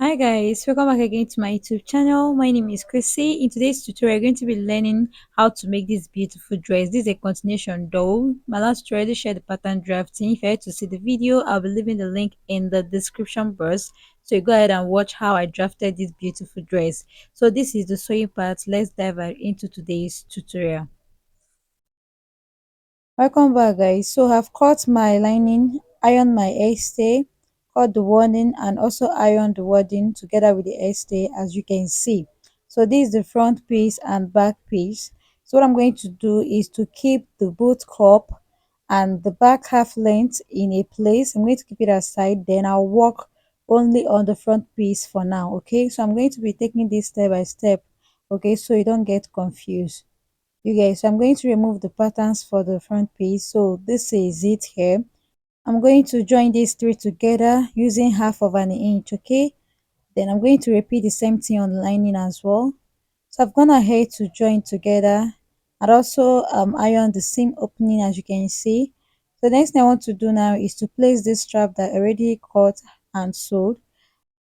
Hi guys, welcome back again to my YouTube channel. My name is Chrissy. In today's tutorial, we're going to be learning how to make this beautiful dress. This is a continuation though. My last tutorial, I already shared the pattern drafting. If you'd like to see the video, I'll be leaving the link in the description box. So you go ahead and watch how I drafted this beautiful dress. So this is the sewing part. Let's dive right into today's tutorial. Welcome back guys. So I've cut my lining, ironed my hairstay, cut the wording and also ironed the wording together with the hairstay as you can see. So this is the front piece and back piece. So what I'm going to do is to keep the boot cup and the back half length in a place. I'm going to keep it aside, then I'll work only on the front piece for now. Okay, so I'm going to be taking this step by step, okay, so you don't get confused. You guys, so I'm going to remove the patterns for the front piece. So this is it here. I'm going to join these three together using half of an inch. Okay, then I'm going to repeat the same thing on the lining as well. So I've gone ahead to join together and also iron the seam opening as you can see. So the next thing I want to do now is to place this strap that I already cut and sewed.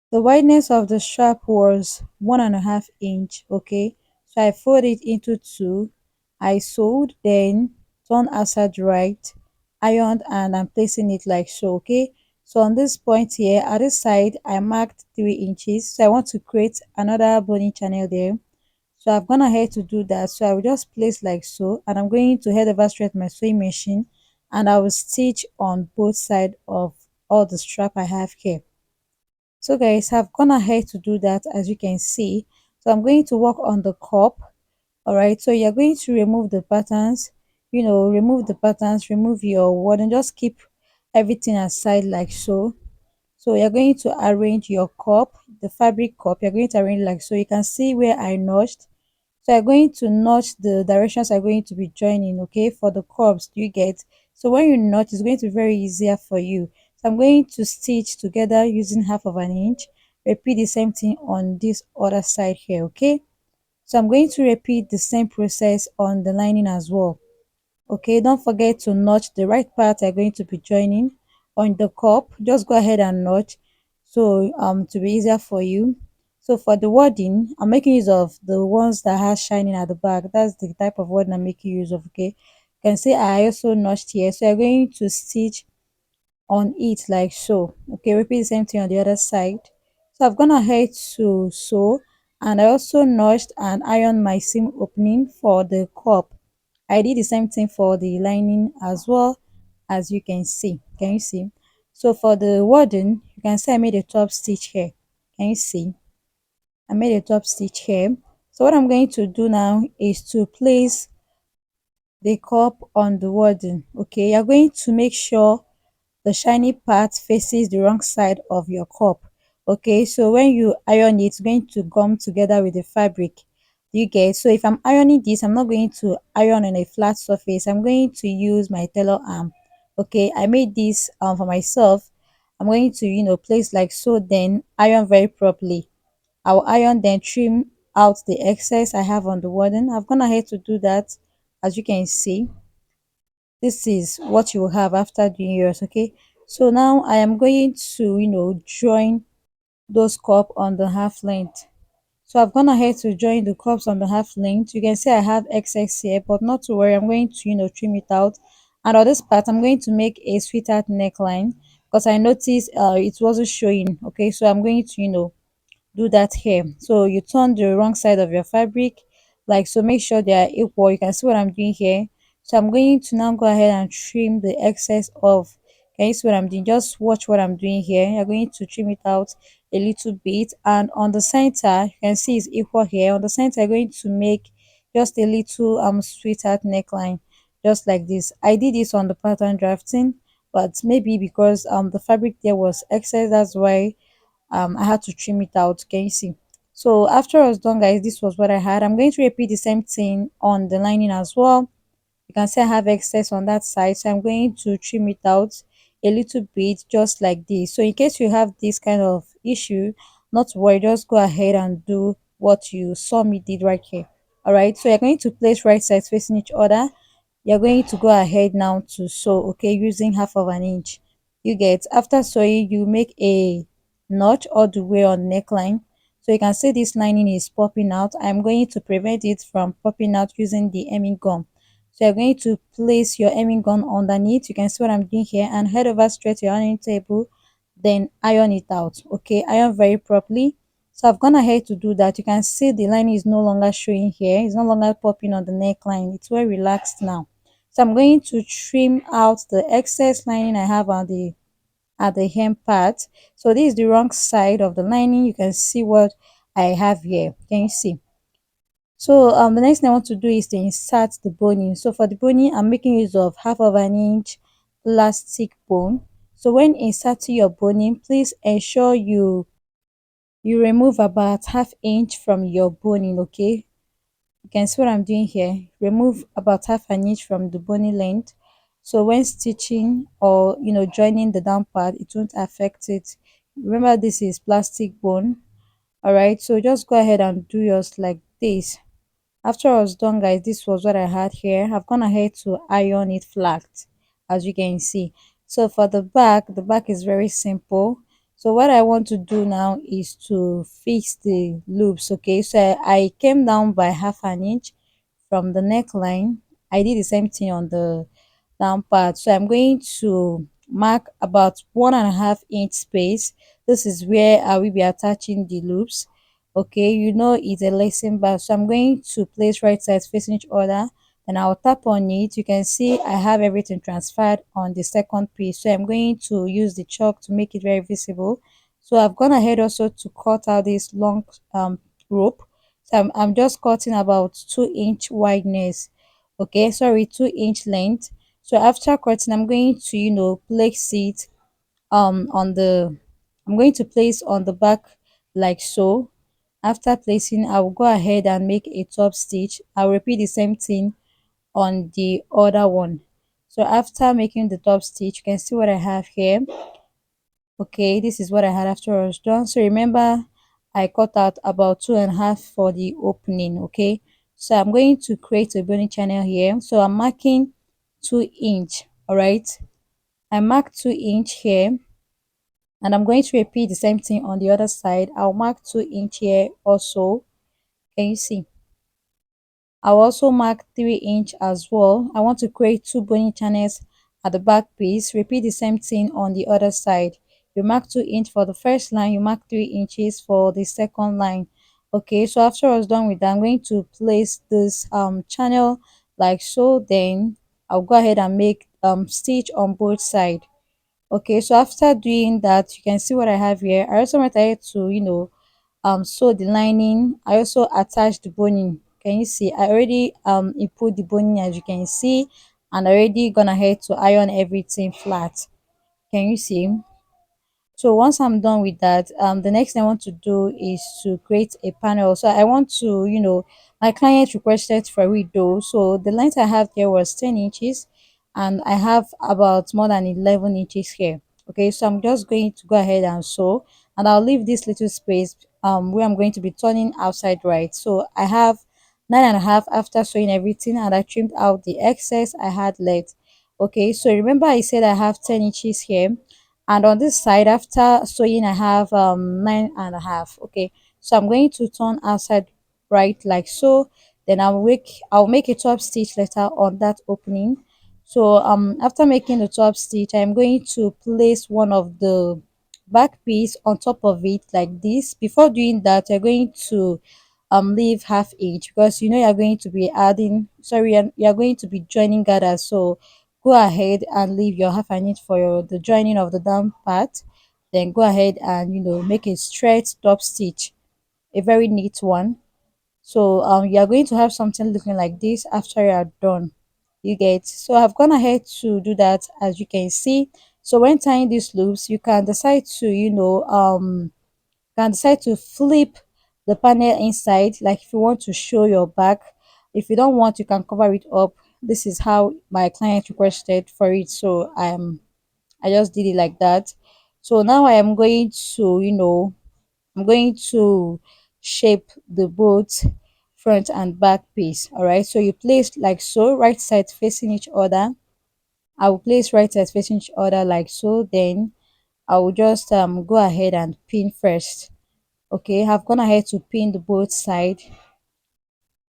The wideness of the strap was 1.5 inch. Okay, so I fold it into two. I sewed, then turn outside right, ironed, and I'm placing it like so. Okay, so on this point here at this side I marked 3 inches, so I want to create another boning channel there. So I've gone ahead to do that, so I will just place like so, and I'm going to head over straight my sewing machine and I will stitch on both sides of all the strap I have here. So guys, I've gone ahead to do that as you can see. So I'm going to work on the cup. All right, so you're going to remove the patterns, remove the patterns, remove your word, and just keep everything aside like so. So you're going to arrange your cup, the fabric cup, you're going to arrange like so. You can see where I notched. So I'm going to notch the directions I'm going to be joining, okay, for the curves. Do you get? So when you notch, it's going to be very easier for you. So I'm going to stitch together using half of an inch. Repeat the same thing on this other side here, okay? So I'm going to repeat the same process on the lining as well. Okay, don't forget to notch the right part you're going to be joining on the cup. Just go ahead and notch so to be easier for you. So for the wording, I'm making use of the ones that has shining at the back. That's the type of wording I'm making use of. Okay, you can see I also notched here, so you're going to stitch on it like so. Okay, repeat the same thing on the other side. So I've gone ahead to sew, and I also notched and ironed my seam opening for the cup. I did the same thing for the lining as well, as you can see. Can you see? So for the wording, you can see I made a top stitch here. Can you see? I made a top stitch here. So what I'm going to do now is to place the cup on the wording. Okay, you're going to make sure the shiny part faces the wrong side of your cup. Okay, so when you iron it, it's going to gum together with the fabric. Do you get? So if I'm ironing this, I'm not going to iron on a flat surface. I'm going to use my tailor arm. Okay, I made this for myself. I'm going to place like so, then iron very properly. I'll iron, then trim out the excess I have on the wording. I've gone ahead to do that, as you can see. This is what you will have after doing yours. Okay, so now I am going to join those cup on the half length. So I've gone ahead to join the cups on the half length. You can see I have excess here, but not to worry, I'm going to trim it out. And on this part I'm going to make a sweetheart neckline because I noticed it wasn't showing. Okay, so I'm going to do that here. So you turn the wrong side of your fabric like so, make sure they are equal. You can see what I'm doing here. So I'm going to now go ahead and trim the excess of, can you see what I'm doing? Just watch what I'm doing here. You're going to trim it out a little bit, and on the center you can see it's equal here. On the center I'm going to make just a little sweetheart neckline, just like this. I did this on the pattern drafting, but maybe because the fabric there was excess, that's why I had to trim it out. Can you see? So after I was done guys, this was what I had. I'm going to repeat the same thing on the lining as well. You can see I have excess on that side, so I'm going to trim it out a little bit, just like this. So in case you have this kind of issue, not to worry, just go ahead and do what you saw me did right here. All right, so you're going to place right sides facing each other. You're going to go ahead now to sew, okay, using half of an inch. You get, after sewing, you make a notch all the way on neckline. So you can see this lining is popping out. I'm going to prevent it from popping out using the hemming gun. So you're going to place your hemming gun underneath. You can see what I'm doing here, and head over straight to your ironing table, then iron it out. Okay, iron very properly. So I've gone ahead to do that. You can see the lining is no longer showing here. It's no longer popping on the neckline. It's well relaxed now. So I'm going to trim out the excess lining I have on the at the hem part. So this is the wrong side of the lining. You can see what I have here. Can you see? So the next thing I want to do is to insert the boning. So for the boning, I'm making use of half of an inch plastic bone. So when inserting your boning, please ensure you remove about half inch from your boning. Okay, you can see what I'm doing here. Remove about half an inch from the boning length. So when stitching or joining the down part, it won't affect it. Remember, this is plastic bone. All right, so just go ahead and do yours like this. After I was done, guys, this was what I had here. I've gone ahead to iron it flat, as you can see. So for the back is very simple. So what I want to do now is to fix the loops. Okay, so I came down by half an inch from the neckline. I did the same thing on the down part. So I'm going to mark about 1.5 inch space. This is where I will be attaching the loops. Okay, it's a lacing bar, so I'm going to place right sides facing each other, and I'll tap on it. You can see I have everything transferred on the second piece, so I'm going to use the chalk to make it very visible. So I've gone ahead also to cut out this long rope. So I'm just cutting about 2 inch wideness. Okay, sorry, 2 inch length. So after cutting, I'm going to place it on the I'm going to place on the back like so. After placing, I will go ahead and make a top stitch. I'll repeat the same thing on the other one. So after making the top stitch, you can see what I have here. Okay, this is what I had after I was done. So remember, I cut out about 2.5 for the opening. Okay, so I'm going to create a boning channel here. So I'm marking 2 inch. All right, I marked 2 inch here, and I'm going to repeat the same thing on the other side. I'll mark 2 inch here also. Can you see? I'll also mark 3 inch as well. I want to create two boning channels at the back piece. Repeat the same thing on the other side. You mark 2 inch for the first line, you mark 3 inches for the second line. Okay, so after I was done with that, I'm going to place this channel like so. Then I'll go ahead and make stitch on both sides. Okay, so after doing that, you can see what I have here. I also went ahead to sew the lining. I also attached the boning. Can you see? I already input the boning, as you can see, and already gone ahead to iron everything flat. Can you see? So once I'm done with that, the next thing I want to do is to create a panel. So I want to, my client requested for it though. So the length I have here was 10 inches, and I have about more than 11 inches here. Okay, so I'm just going to go ahead and sew, and I'll leave this little space where I'm going to be turning outside right. So I have 9.5 after sewing everything, and I trimmed out the excess I had left. Okay, so remember I said I have 10 inches here, and on this side after sewing I have 9.5. Okay, so I'm going to turn outside right like so. Then I'll make a top stitch later on that opening. So after making the top stitch, I'm going to place one of the back piece on top of it like this. Before doing that, you're going to leave half inch, because you're going to be adding, sorry, you're going to be joining gathers. So go ahead and leave your half an inch for the joining of the down part. Then go ahead and make a straight top stitch, a very neat one. So you are going to have something looking like this after you are done. You get? So I've gone ahead to do that, as you can see. So when tying these loops, you can decide to flip the panel inside, like if you want to show your back. If you don't want, you can cover it up. This is how my client requested for it, so I just did it like that. So now I am going to shape the both front and back piece. All right, so you place like so, right sides facing each other. I will place right sides facing each other like so. Then I will just go ahead and pin first. Okay, I've gone ahead to pin the both side.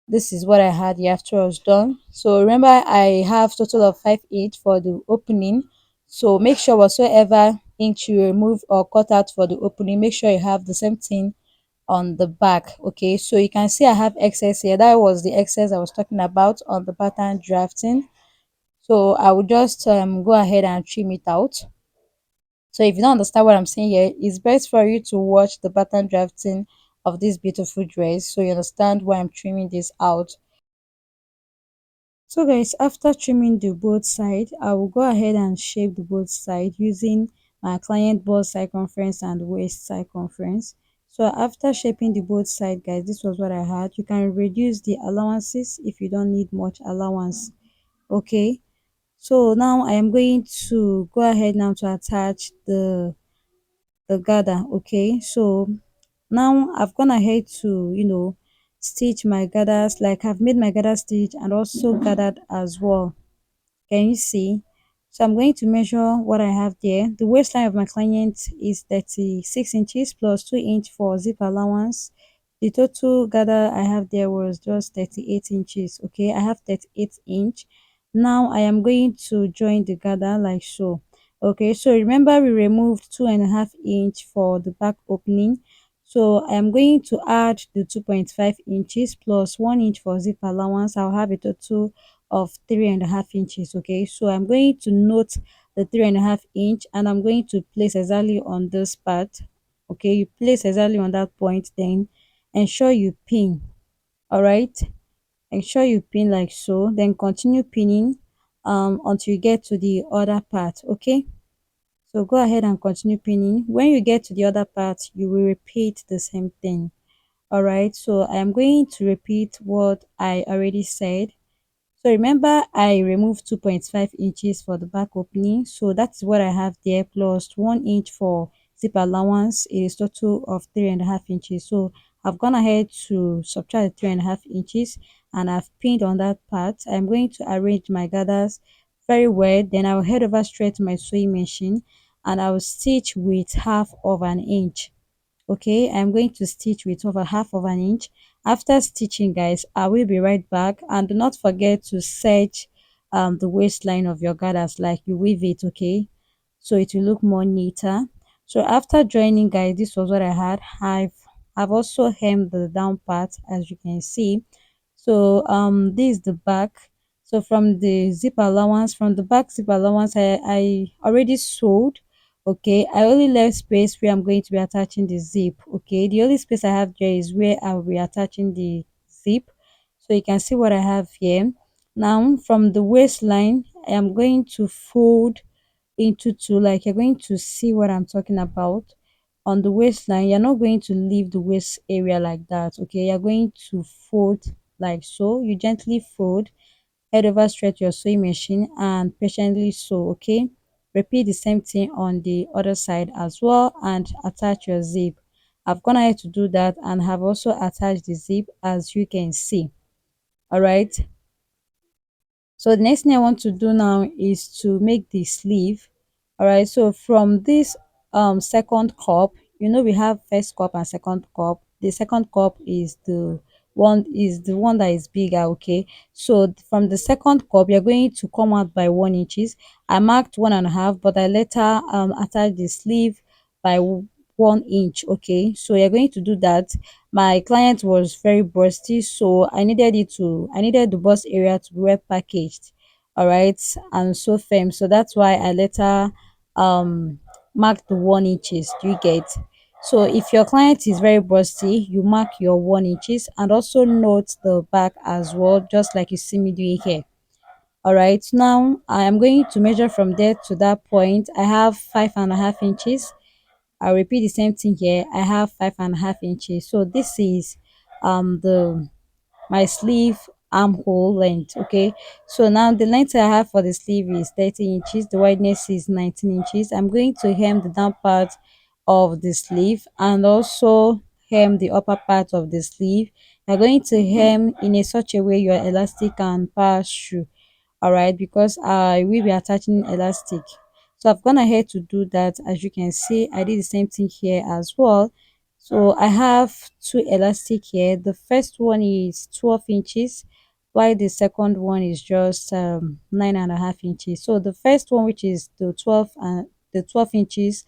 This is what I had here after I was done. So remember, I have total of 5 inch for the opening. So make sure whatsoever inch you remove or cut out for the opening, make sure you have the same thing on the back. Okay, so you can see I have excess here. That was the excess I was talking about on the pattern drafting. So I will just go ahead and trim it out. So if you don't understand what I'm saying here, it's best for you to watch the pattern drafting of this beautiful dress so you understand why I'm trimming this out. So guys, after trimming the both side, I will go ahead and shape the both side using my client bust circumference and waist circumference. So after shaping the both side, guys, this was what I had. You can reduce the allowances if you don't need much allowance. Okay, so now I am going to go ahead now to attach the gather. Okay, so now I've gone ahead to stitch my gathers, like I've made my gather stitch and also gathered as well. Can you see? So I'm going to measure what I have there. The waistline of my client is 36 inches plus 2 inch for zip allowance. The total gather I have there was just 38 inches. Okay, I have 38 inch. Now I am going to join the gather like so. Okay, so remember we removed 2.5 inch for the back opening. So I am going to add the 2.5 inches plus 1 inch for zip allowance. I'll have a total of 3.5 inches. Okay, so I'm going to note the 3.5 inch and I'm going to place exactly on this part. Okay, you place exactly on that point, then ensure you pin. All right, ensure you pin like so, then continue pinning until you get to the other part. Okay, so go ahead and continue pinning. When you get to the other part, you will repeat the same thing. All right, so I am going to repeat what I already said. So remember I removed 2.5 inches for the back opening. So that's what I have there plus 1 inch for zip allowance is total of 3.5 inches. So I've gone ahead to subtract the 3.5 inches and I've pinned on that part. I'm going to arrange my gathers very well. Then I'll head over straight to my sewing machine and I'll stitch with 1/2 inch. Okay, I'm going to stitch with over 1/2 inch. After stitching, guys, I will be right back, and do not forget to set the waistline of your gathers like you weave it. Okay, so it will look more neater. So after joining, guys, this was what I had. I've also hemmed the down part, as you can see. So this is the back. So from the zip allowance, from the back zip allowance, I already sewed. Okay, I only left space where I'm going to be attaching the zip. Okay, the only space I have there is where I'll be attaching the zip. So you can see what I have here. Now from the waistline, I am going to fold into two, like you're going to see what I'm talking about. On the waistline, you're not going to leave the waist area like that. Okay, you're going to fold like so. You gently fold, head over straight your sewing machine and patiently sew. Okay, repeat the same thing on the other side as well and attach your zip. I've gone ahead to do that and have also attached the zip, as you can see. All right, so the next thing I want to do now is to make the sleeve. All right, so from this second cup, we have first cup and second cup. The second cup is the one that is bigger. Okay, so from the second cup you're going to come out by 1 inches. I marked 1.5, but I later attached the sleeve by 1 inch. Okay, so you're going to do that. My client was very bursty, so I needed the bust area to be well packaged. All right, and so firm. So that's why I later um marked the 1 inches. Do you get? So if your client is very busty, you mark your 1 inches and also note the back as well, just like you see me doing here. All right, now I am going to measure from there to that point. I have 5.5 inches. I'll repeat the same thing here. I have 5.5 inches. So this is the my sleeve armhole length. Okay, so now the length I have for the sleeve is 30 inches. The wideness is 19 inches. I'm going to hem the down part of the sleeve and also hem the upper part of the sleeve. You're going to hem in a such a way your elastic can pass through. All right, because I will be attaching elastic. So I've gone ahead to do that. As you can see, I did the same thing here as well. So I have two elastic here. The first one is 12 inches, while the second one is just 9.5 inches. So the first one, which is the 12 inches,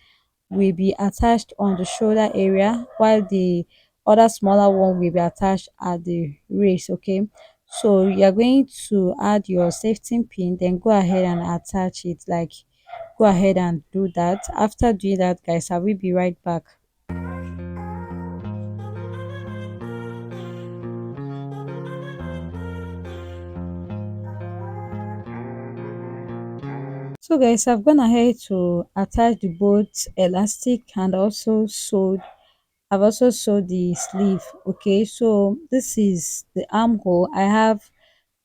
will be attached on the shoulder area, while the other smaller one will be attached at the waist. Okay, so you're going to add your safety pin, then go ahead and attach it. Like, go ahead and do that. After doing that, guys, I will be right back. So guys, I've gone ahead to attach the both elastic and also sewed. I've also sewed the sleeve. Okay, so this is the armhole. I have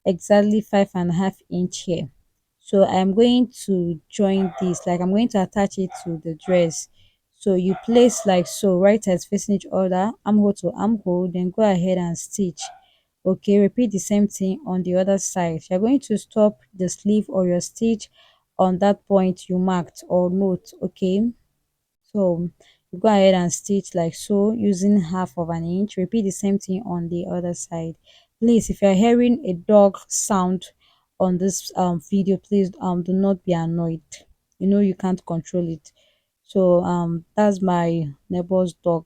exactly 5.5 inch here. So I'm going to join this, like I'm going to attach it to the dress. So you place like so, right as facing each other, armhole to armhole, then go ahead and stitch. Okay, repeat the same thing on the other side. You're going to stop the sleeve or your stitch on that point you marked or note. Okay, so you go ahead and stitch like so using 1/2 inch. Repeat the same thing on the other side. Please, if you're hearing a dog sound on this video, please do not be annoyed. You know you can't control it. So that's my neighbor's dog.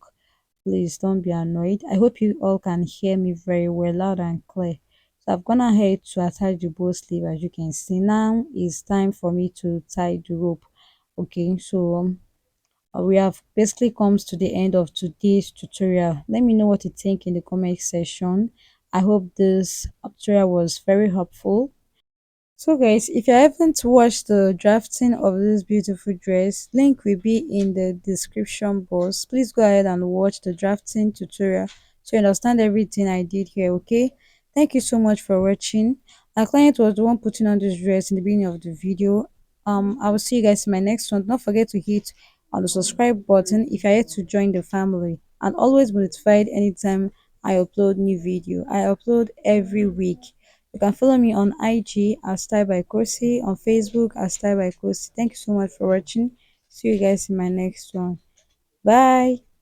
Please don't be annoyed. I hope you all can hear me very well, loud and clear. So I've gone ahead to attach the bow sleeve. As you can see, now it's time for me to tie the rope. Okay, so we have basically comes to the end of today's tutorial. Let me know what you think in the comment section. I hope this tutorial was very helpful. So guys, if you haven't watched the drafting of this beautiful dress, link will be in the description box. Please go ahead and watch the drafting tutorial so you understand everything I did here. Okay, thank you so much for watching. My client was the one putting on this dress in the beginning of the video. I will see you guys in my next one. Don't forget to hit on the subscribe button if you're yet to join the family, and always be notified anytime I upload new video. I upload every week. You can follow me on IG at Stylebykosy, on Facebook at Stylebykosy. Thank you so much for watching. See you guys in my next one. Bye.